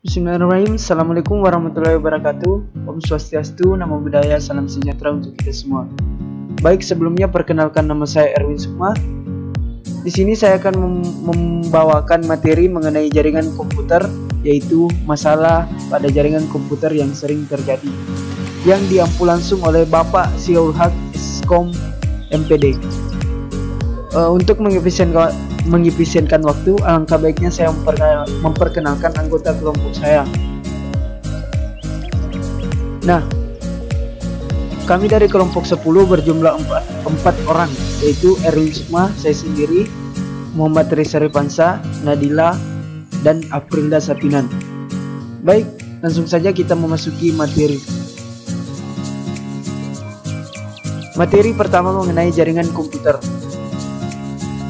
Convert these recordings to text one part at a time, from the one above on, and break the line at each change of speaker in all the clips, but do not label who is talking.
Bismillahirrahmanirrahim. Assalamualaikum warahmatullahi wabarakatuh. Om Swastiastu, Namo Buddhaya, salam sejahtera untuk kita semua. Baik, sebelumnya perkenalkan, nama saya Erwin Sukma. Di sini saya akan membawakan materi mengenai jaringan komputer, yaitu masalah pada jaringan komputer yang sering terjadi, yang diampu langsung oleh Bapak Ziaul Haq Eskom MPD. Untuk mengefisienkan waktu, alangkah baiknya saya memperkenalkan anggota kelompok saya. Nah, kami dari kelompok 10 berjumlah 4 orang, yaitu Erwin Sukma, saya sendiri, Muhammad Risa Rifansa, Nadila, dan Aprilda Sapinan. Baik, langsung saja kita memasuki materi. Materi pertama mengenai jaringan komputer.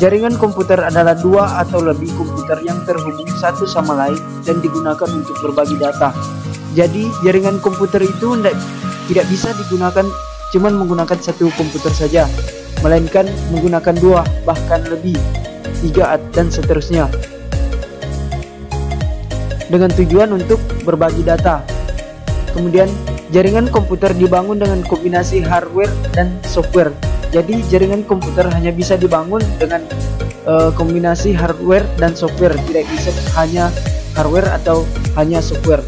Jaringan komputer adalah dua atau lebih komputer yang terhubung satu sama lain dan digunakan untuk berbagi data. Jadi jaringan komputer itu tidak bisa digunakan cuman menggunakan satu komputer saja, melainkan menggunakan dua, bahkan lebih, 3 dan seterusnya, dengan tujuan untuk berbagi data. Kemudian jaringan komputer dibangun dengan kombinasi hardware dan software. Jadi jaringan komputer hanya bisa dibangun dengan kombinasi hardware dan software, tidak bisa hanya hardware atau hanya software.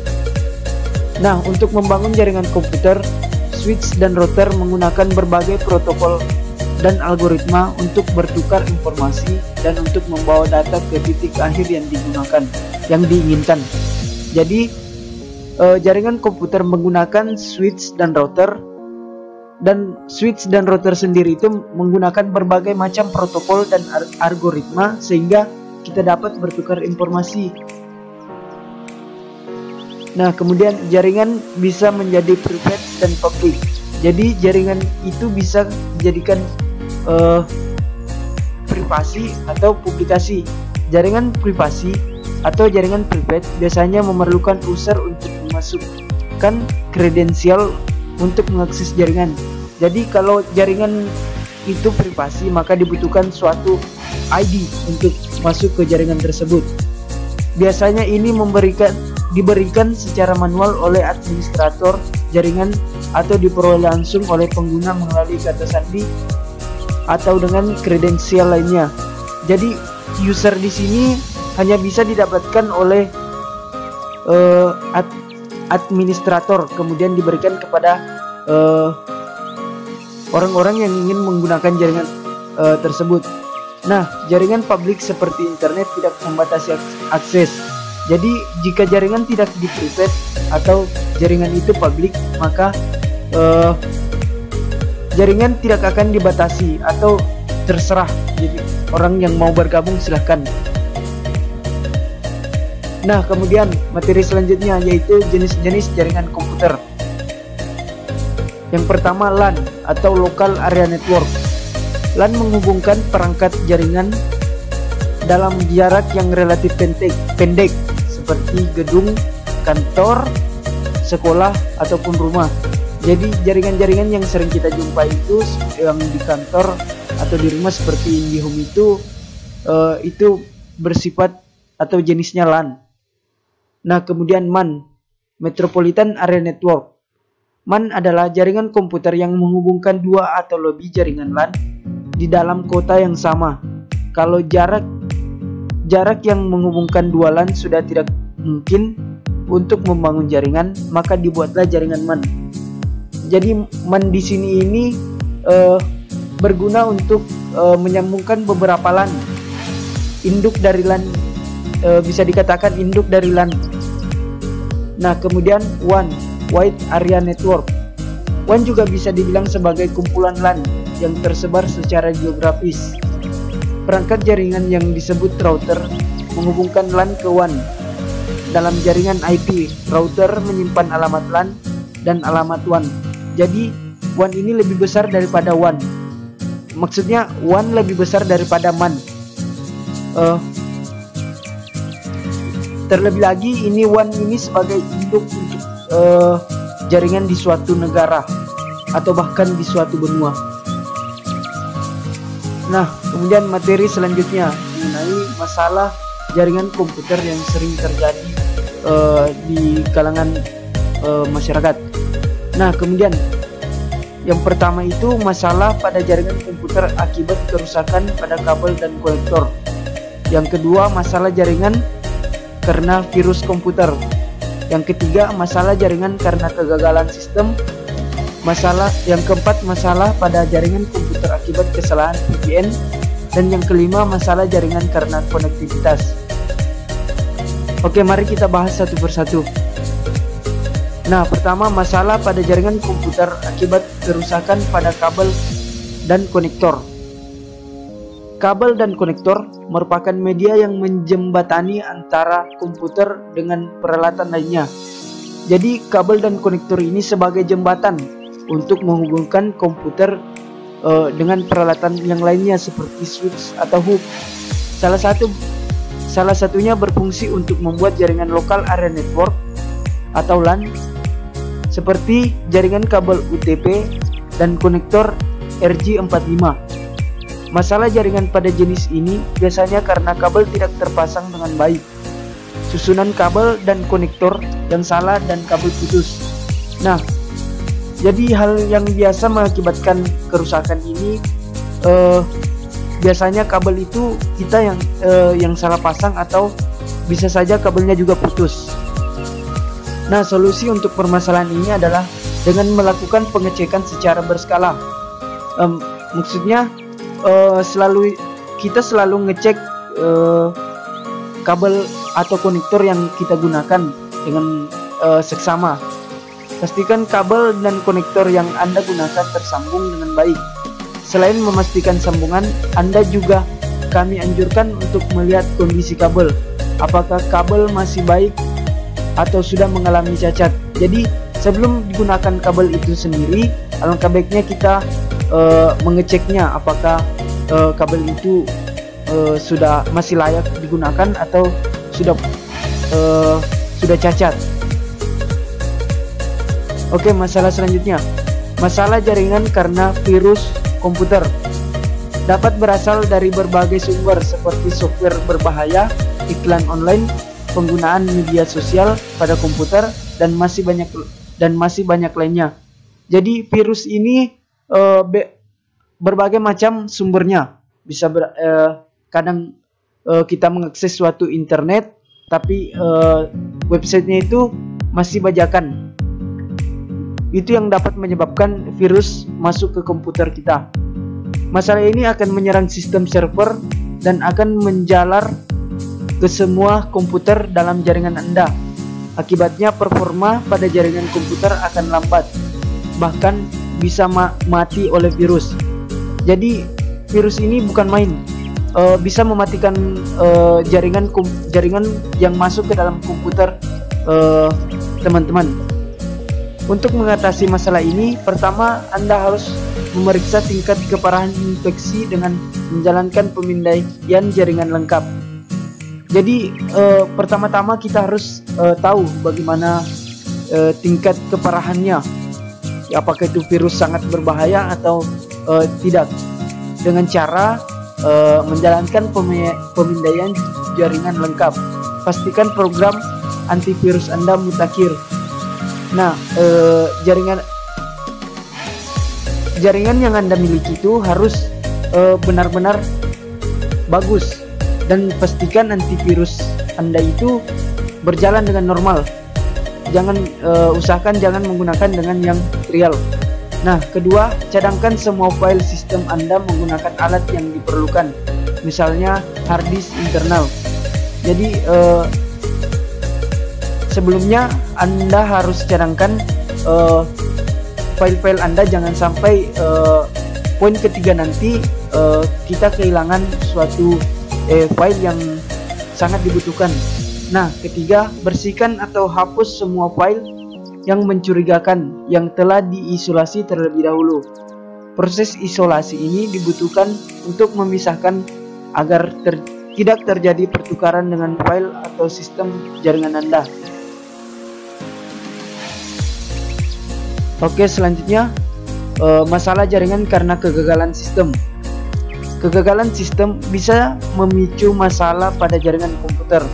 Nah, untuk membangun jaringan komputer, switch dan router menggunakan berbagai protokol dan algoritma untuk bertukar informasi dan untuk membawa data ke titik akhir yang diinginkan. Jadi jaringan komputer menggunakan switch dan router. Dan switch dan router sendiri itu menggunakan berbagai macam protokol dan algoritma sehingga kita dapat bertukar informasi. Nah, kemudian jaringan bisa menjadi private dan public. Jadi jaringan itu bisa dijadikan privasi atau publikasi. Jaringan privasi atau jaringan private biasanya memerlukan user untuk memasukkan kredensial untuk mengakses jaringan. Jadi kalau jaringan itu privasi, maka dibutuhkan suatu ID untuk masuk ke jaringan tersebut. Biasanya ini diberikan secara manual oleh administrator jaringan atau diperoleh langsung oleh pengguna melalui kata sandi atau dengan kredensial lainnya. Jadi user di sini hanya bisa didapatkan oleh administrator, kemudian diberikan kepada orang-orang yang ingin menggunakan jaringan tersebut. Nah, jaringan publik seperti internet tidak membatasi akses. Jadi jika jaringan tidak di private atau jaringan itu publik, maka jaringan tidak akan dibatasi atau terserah. Jadi orang yang mau bergabung silahkan. Nah, kemudian materi selanjutnya yaitu jenis-jenis jaringan komputer. Yang pertama, LAN atau Local Area Network. LAN menghubungkan perangkat jaringan dalam jarak yang relatif pendek seperti gedung, kantor, sekolah, ataupun rumah. Jadi jaringan-jaringan yang sering kita jumpai itu yang di kantor atau di rumah seperti IndiHome itu bersifat atau jenisnya LAN. Nah, kemudian MAN, Metropolitan Area Network. MAN adalah jaringan komputer yang menghubungkan dua atau lebih jaringan LAN di dalam kota yang sama. Kalau jarak yang menghubungkan dua LAN sudah tidak mungkin untuk membangun jaringan, maka dibuatlah jaringan MAN. Jadi MAN di sini ini berguna untuk menyambungkan beberapa LAN. Induk dari LAN bisa dikatakan induk dari LAN. Nah, kemudian WAN, Wide Area Network. WAN juga bisa dibilang sebagai kumpulan LAN yang tersebar secara geografis. Perangkat jaringan yang disebut router menghubungkan LAN ke WAN. Dalam jaringan IP, router menyimpan alamat LAN dan alamat WAN. Jadi WAN ini lebih besar daripada WAN. Maksudnya WAN lebih besar daripada MAN. Terlebih lagi ini WAN ini sebagai induk untuk jaringan di suatu negara atau bahkan di suatu benua. Nah, kemudian materi selanjutnya mengenai masalah jaringan komputer yang sering terjadi di kalangan masyarakat. Nah, kemudian yang pertama itu masalah pada jaringan komputer akibat kerusakan pada kabel dan konektor. Yang kedua, masalah jaringan karena virus komputer. Yang ketiga, masalah jaringan karena kegagalan sistem. Yang keempat, masalah pada jaringan komputer akibat kesalahan VPN. Dan yang kelima, masalah jaringan karena konektivitas. Oke, mari kita bahas satu persatu. Nah, pertama, masalah pada jaringan komputer akibat kerusakan pada kabel dan konektor. Kabel dan konektor merupakan media yang menjembatani antara komputer dengan peralatan lainnya. Jadi, kabel dan konektor ini sebagai jembatan untuk menghubungkan komputer dengan peralatan yang lainnya seperti switch atau hub. Salah satunya berfungsi untuk membuat jaringan Local Area Network atau LAN seperti jaringan kabel UTP dan konektor RJ45. Masalah jaringan pada jenis ini biasanya karena kabel tidak terpasang dengan baik, susunan kabel dan konektor yang salah, dan kabel putus. Nah, jadi hal yang biasa mengakibatkan kerusakan ini biasanya kabel itu kita yang salah pasang, atau bisa saja kabelnya juga putus. Nah, solusi untuk permasalahan ini adalah dengan melakukan pengecekan secara berskala. Maksudnya kita selalu ngecek kabel atau konektor yang kita gunakan dengan seksama. Pastikan kabel dan konektor yang Anda gunakan tersambung dengan baik. Selain memastikan sambungan, Anda juga kami anjurkan untuk melihat kondisi kabel. Apakah kabel masih baik atau sudah mengalami cacat. Jadi sebelum digunakan kabel itu sendiri, alangkah baiknya kita mengeceknya apakah kabel itu sudah masih layak digunakan atau sudah cacat. Oke, masalah selanjutnya, masalah jaringan karena virus komputer. Dapat berasal dari berbagai sumber seperti software berbahaya, iklan online, penggunaan media sosial pada komputer, dan masih banyak lainnya. Jadi virus ini berbagai macam sumbernya. Bisa kadang kita mengakses suatu internet, tapi websitenya itu masih bajakan. Itu yang dapat menyebabkan virus masuk ke komputer kita. Masalah ini akan menyerang sistem server dan akan menjalar ke semua komputer dalam jaringan Anda. Akibatnya performa pada jaringan komputer akan lambat, bahkan bisa mati oleh virus. Jadi virus ini bukan main, bisa mematikan jaringan yang masuk ke dalam komputer teman-teman. Untuk mengatasi masalah ini, pertama Anda harus memeriksa tingkat keparahan infeksi dengan menjalankan pemindaian jaringan lengkap. Jadi pertama-tama kita harus tahu bagaimana tingkat keparahannya, ya, apakah itu virus sangat berbahaya atau tidak, dengan cara menjalankan pemindaian jaringan lengkap. Pastikan program antivirus Anda mutakhir. Nah, jaringan yang Anda miliki itu harus benar-benar bagus, dan pastikan antivirus Anda itu berjalan dengan normal. Usahakan jangan menggunakan dengan yang trial. Nah, kedua, cadangkan semua file sistem Anda menggunakan alat yang diperlukan, misalnya hard disk internal. Jadi sebelumnya Anda harus cadangkan file-file Anda, jangan sampai poin ketiga nanti kita kehilangan suatu file yang sangat dibutuhkan. Nah, ketiga, bersihkan atau hapus semua file yang mencurigakan yang telah diisolasi terlebih dahulu. Proses isolasi ini dibutuhkan untuk memisahkan agar tidak terjadi pertukaran dengan file atau sistem jaringan Anda. Oke, selanjutnya masalah jaringan karena kegagalan sistem. Kegagalan sistem bisa memicu masalah pada jaringan komputer.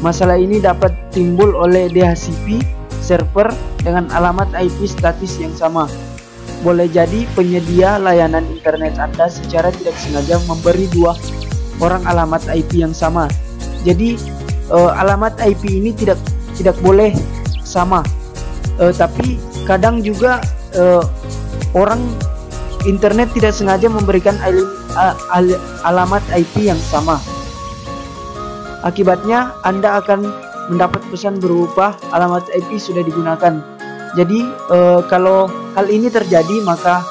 Masalah ini dapat timbul oleh DHCP server dengan alamat IP statis yang sama. Boleh jadi penyedia layanan internet Anda secara tidak sengaja memberi dua orang alamat IP yang sama. Jadi alamat IP ini tidak boleh sama. Tapi kadang juga orang internet tidak sengaja memberikan alamat IP yang sama. Akibatnya Anda akan mendapat pesan berupa alamat IP sudah digunakan. Jadi kalau hal ini terjadi, maka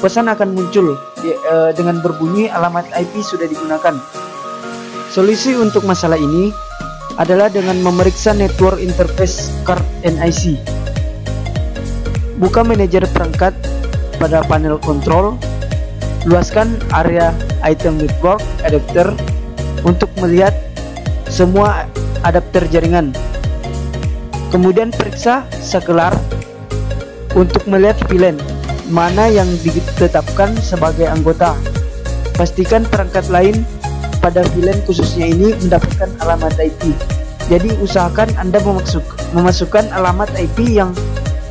pesan akan muncul dengan berbunyi alamat IP sudah digunakan. Solusi untuk masalah ini adalah dengan memeriksa network interface card NIC. Buka manajer perangkat pada panel kontrol, luaskan area item network adapter untuk melihat semua adapter jaringan. Kemudian periksa sakelar untuk melihat VLAN mana yang ditetapkan sebagai anggota. Pastikan perangkat lain pada VLAN khususnya ini mendapatkan alamat IP. Jadi usahakan Anda memasukkan alamat IP yang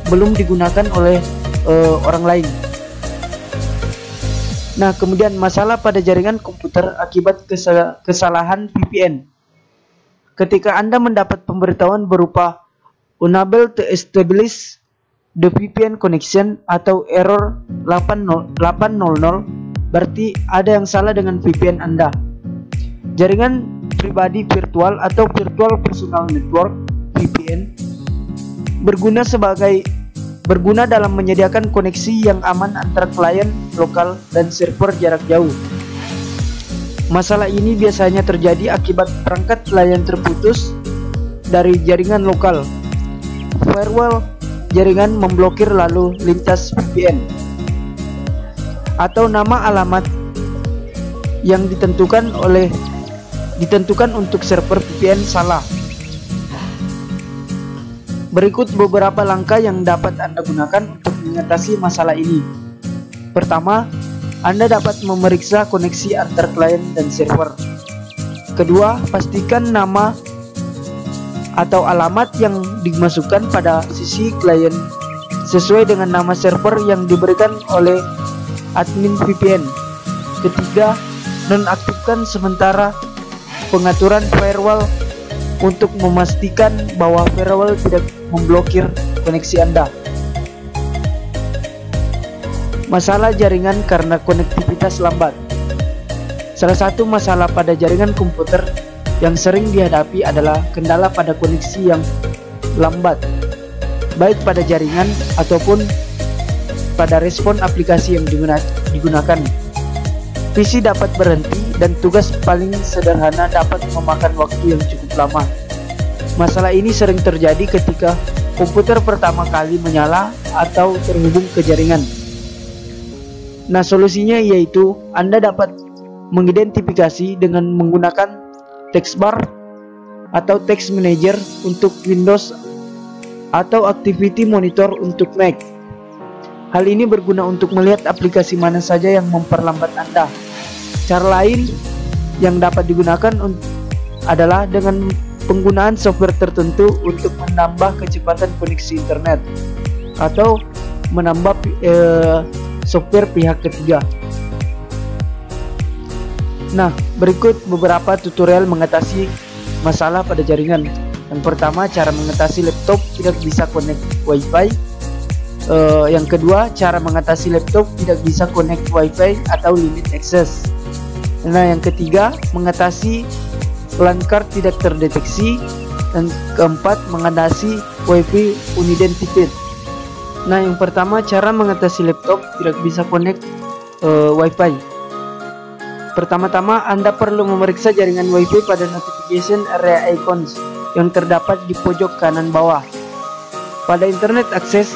belum digunakan oleh orang lain. Nah, kemudian masalah pada jaringan komputer akibat kesalahan VPN. Ketika Anda mendapat pemberitahuan berupa unable to establish the VPN connection atau error 800, berarti ada yang salah dengan VPN Anda. Jaringan pribadi virtual atau virtual personal network VPN berguna dalam menyediakan koneksi yang aman antara klien lokal dan server jarak jauh. Masalah ini biasanya terjadi akibat perangkat klien terputus dari jaringan lokal. Firewall jaringan memblokir lalu lintas VPN, atau nama alamat yang ditentukan untuk server VPN salah. Berikut beberapa langkah yang dapat Anda gunakan untuk mengatasi masalah ini. Pertama, Anda dapat memeriksa koneksi antar klien dan server. Kedua, pastikan nama atau alamat yang dimasukkan pada sisi klien sesuai dengan nama server yang diberikan oleh admin VPN. Ketiga, nonaktifkan sementara pengaturan firewall untuk memastikan bahwa firewall tidak memblokir koneksi Anda. Masalah jaringan karena konektivitas lambat. Salah satu masalah pada jaringan komputer yang sering dihadapi adalah kendala pada koneksi yang lambat, baik pada jaringan ataupun pada respon aplikasi yang digunakan. PC dapat berhenti dan tugas paling sederhana dapat memakan waktu yang cukup lama. Masalah ini sering terjadi ketika komputer pertama kali menyala atau terhubung ke jaringan. Nah, solusinya yaitu Anda dapat mengidentifikasi dengan menggunakan text bar atau text manager untuk Windows atau activity monitor untuk Mac. Hal ini berguna untuk melihat aplikasi mana saja yang memperlambat Anda. Cara lain yang dapat digunakan adalah dengan penggunaan software tertentu untuk menambah kecepatan koneksi internet atau menambah software pihak ketiga. Nah, berikut beberapa tutorial mengatasi masalah pada jaringan. Yang pertama, cara mengatasi laptop tidak bisa connect Wi-Fi. Yang kedua, cara mengatasi laptop tidak bisa connect Wi-Fi atau limit access. Nah, yang ketiga, mengatasi LAN card tidak terdeteksi. Dan keempat, mengatasi Wi-Fi unidentified. Nah, yang pertama, cara mengatasi laptop tidak bisa connect Wi-Fi. Pertama-tama, Anda perlu memeriksa jaringan Wi-Fi pada notification area icons yang terdapat di pojok kanan bawah. Pada internet akses,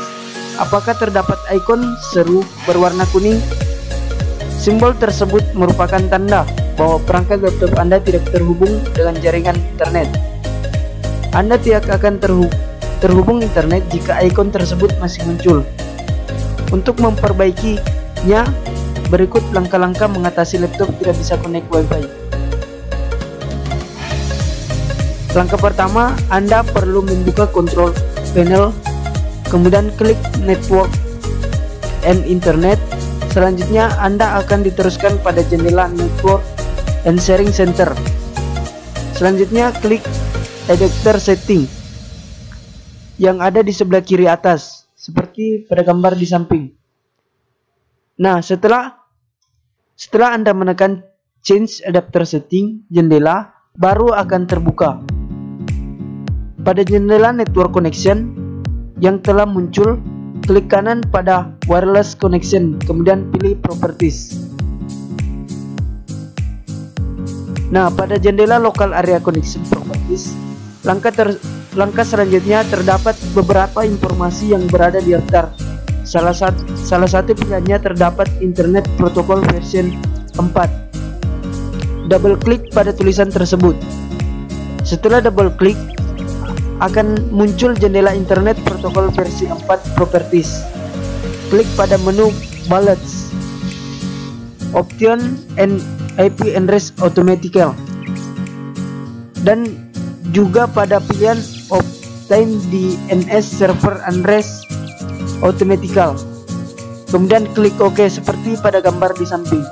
apakah terdapat ikon seru berwarna kuning? Simbol tersebut merupakan tanda bahwa perangkat laptop Anda tidak terhubung dengan jaringan internet. Anda tidak akan terhubung internet jika ikon tersebut masih muncul. Untuk memperbaikinya, berikut langkah-langkah mengatasi laptop tidak bisa connect Wi-Fi. Langkah pertama, Anda perlu membuka control panel, kemudian klik network and internet. Selanjutnya Anda akan diteruskan pada jendela network and sharing center. Selanjutnya klik adapter setting yang ada di sebelah kiri atas seperti pada gambar di samping. Nah, setelah Anda menekan change adapter setting, jendela baru akan terbuka. Pada jendela network connection yang telah muncul, klik kanan pada wireless connection, kemudian pilih properties. Nah, pada jendela local area connection properties, langkah selanjutnya terdapat beberapa informasi yang berada di daftar. Salah satu pilihannya terdapat internet protokol version 4. Double klik pada tulisan tersebut. Setelah double klik, akan muncul jendela internet protokol versi 4 properties. Klik pada menu balance, option and IP address automatical, dan juga pada pilihan obtain DNS server address automatical. Kemudian klik OK seperti pada gambar di samping.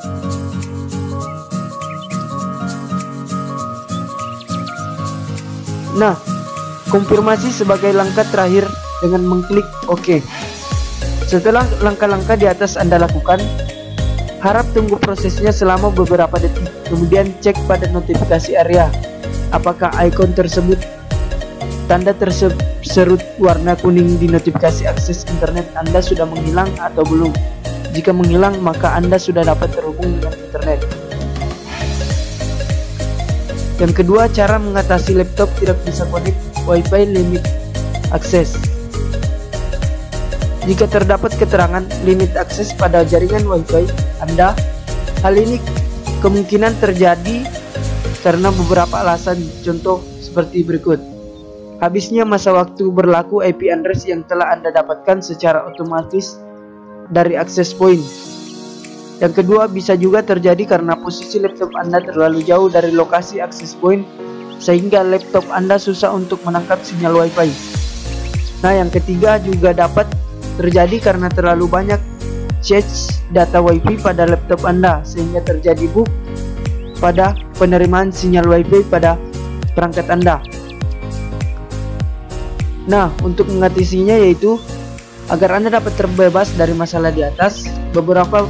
Nah, konfirmasi sebagai langkah terakhir dengan mengklik OK. Setelah langkah-langkah di atas Anda lakukan, harap tunggu prosesnya selama beberapa detik. Kemudian cek pada notifikasi area, apakah ikon tersebut tanda terserut warna kuning di notifikasi akses internet Anda sudah menghilang atau belum. Jika menghilang, maka Anda sudah dapat terhubung dengan internet. Yang kedua, cara mengatasi laptop tidak bisa connect Wi-Fi limit akses. Jika terdapat keterangan limit akses pada jaringan Wi-Fi Anda, hal ini kemungkinan terjadi karena beberapa alasan, contoh seperti berikut. Habisnya masa waktu berlaku IP address yang telah Anda dapatkan secara otomatis dari access point. Yang kedua, bisa juga terjadi karena posisi laptop Anda terlalu jauh dari lokasi access point sehingga laptop Anda susah untuk menangkap sinyal Wi-Fi. Nah, yang ketiga juga dapat terjadi karena terlalu banyak cache data Wi-Fi pada laptop Anda sehingga terjadi bug pada penerimaan sinyal Wi-Fi pada perangkat Anda. Nah, untuk mengatasinya yaitu agar Anda dapat terbebas dari masalah di atas, beberapa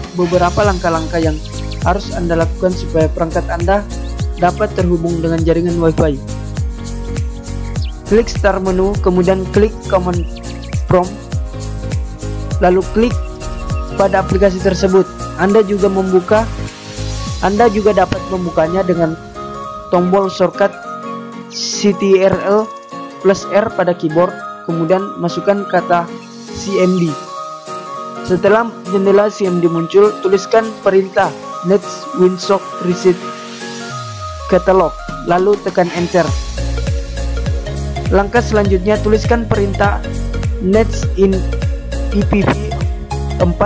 langkah-langkah yang harus Anda lakukan supaya perangkat Anda dapat terhubung dengan jaringan Wi-Fi. Klik Start menu, kemudian klik Command Prompt, lalu klik pada aplikasi tersebut. Anda juga dapat membukanya dengan tombol shortcut Ctrl+R pada keyboard, kemudian masukkan kata CMD. Setelah jendela CMD muncul, tuliskan perintah Next Winsock Reset Catalog, lalu tekan Enter. Langkah selanjutnya, tuliskan perintah Next in IPv4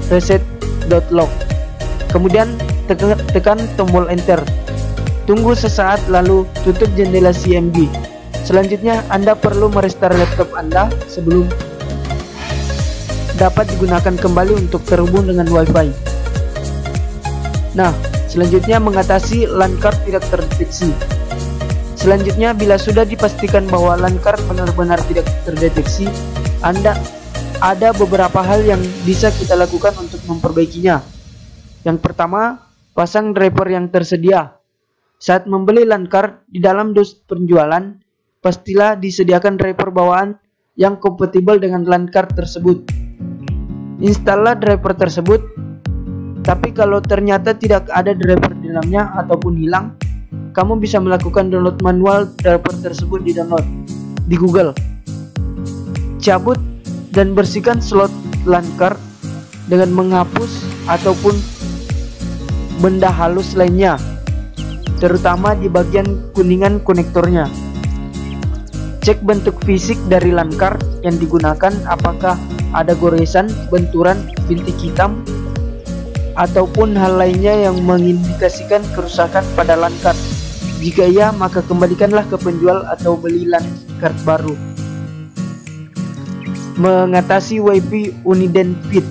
reset.log. Kemudian tekan tombol Enter. Tunggu sesaat lalu tutup jendela CMD. Selanjutnya Anda perlu merestart laptop Anda sebelum dapat digunakan kembali untuk terhubung dengan Wi-Fi. Nah, selanjutnya mengatasi LAN card tidak terdeteksi. Selanjutnya, bila sudah dipastikan bahwa LAN card benar-benar tidak terdeteksi, ada beberapa hal yang bisa kita lakukan untuk memperbaikinya. Yang pertama, pasang driver yang tersedia. Saat membeli LAN card di dalam dus penjualan, pastilah disediakan driver bawaan yang kompatibel dengan LAN card tersebut. Installah driver tersebut, tapi kalau ternyata tidak ada driver di dalamnya ataupun hilang, kamu bisa melakukan download manual driver tersebut di Google. Cabut dan bersihkan slot LAN card dengan menghapus ataupun benda halus lainnya, terutama di bagian kuningan konektornya. Cek bentuk fisik dari LAN card yang digunakan, apakah ada goresan, benturan, bintik hitam, ataupun hal lainnya yang mengindikasikan kerusakan pada LAN card. Jika iya, maka kembalikanlah ke penjual atau beli LAN card baru. Mengatasi WiFi unidentified.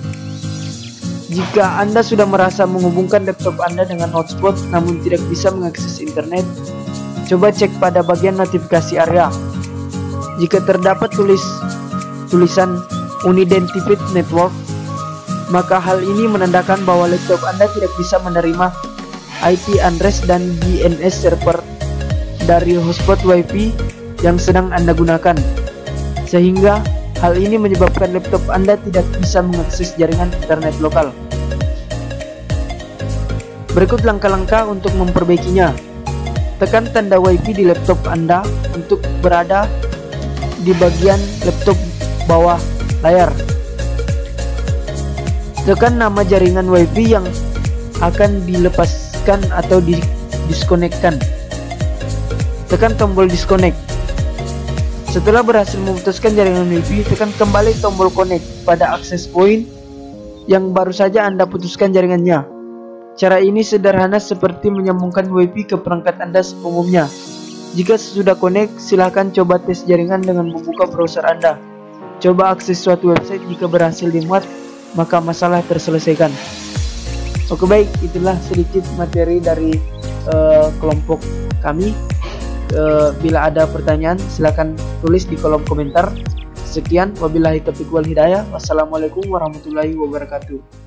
Jika Anda sudah merasa menghubungkan laptop Anda dengan hotspot namun tidak bisa mengakses internet, coba cek pada bagian notifikasi area. Jika terdapat tulisan unidentified network, maka hal ini menandakan bahwa laptop Anda tidak bisa menerima IP address dan DNS server dari hotspot WiFi yang sedang Anda gunakan, sehingga hal ini menyebabkan laptop Anda tidak bisa mengakses jaringan internet lokal. Berikut langkah-langkah untuk memperbaikinya. Tekan tanda WiFi di laptop Anda untuk berada di bagian laptop bawah layar. Tekan nama jaringan WiFi yang akan dilepaskan atau diskonekkan. Tekan tombol disconnect. Setelah berhasil memutuskan jaringan WiFi, tekan kembali tombol connect pada access point yang baru saja Anda putuskan jaringannya. Cara ini sederhana seperti menyambungkan WiFi ke perangkat Anda umumnya. Jika sudah connect, silahkan coba tes jaringan dengan membuka browser Anda. Coba akses suatu website, jika berhasil dimuat, maka masalah terselesaikan. Oke, baik, itulah sedikit materi dari kelompok kami. Bila ada pertanyaan, silakan tulis di kolom komentar. Sekian, wabillahi taufiq wal hidayah. Wassalamualaikum warahmatullahi wabarakatuh.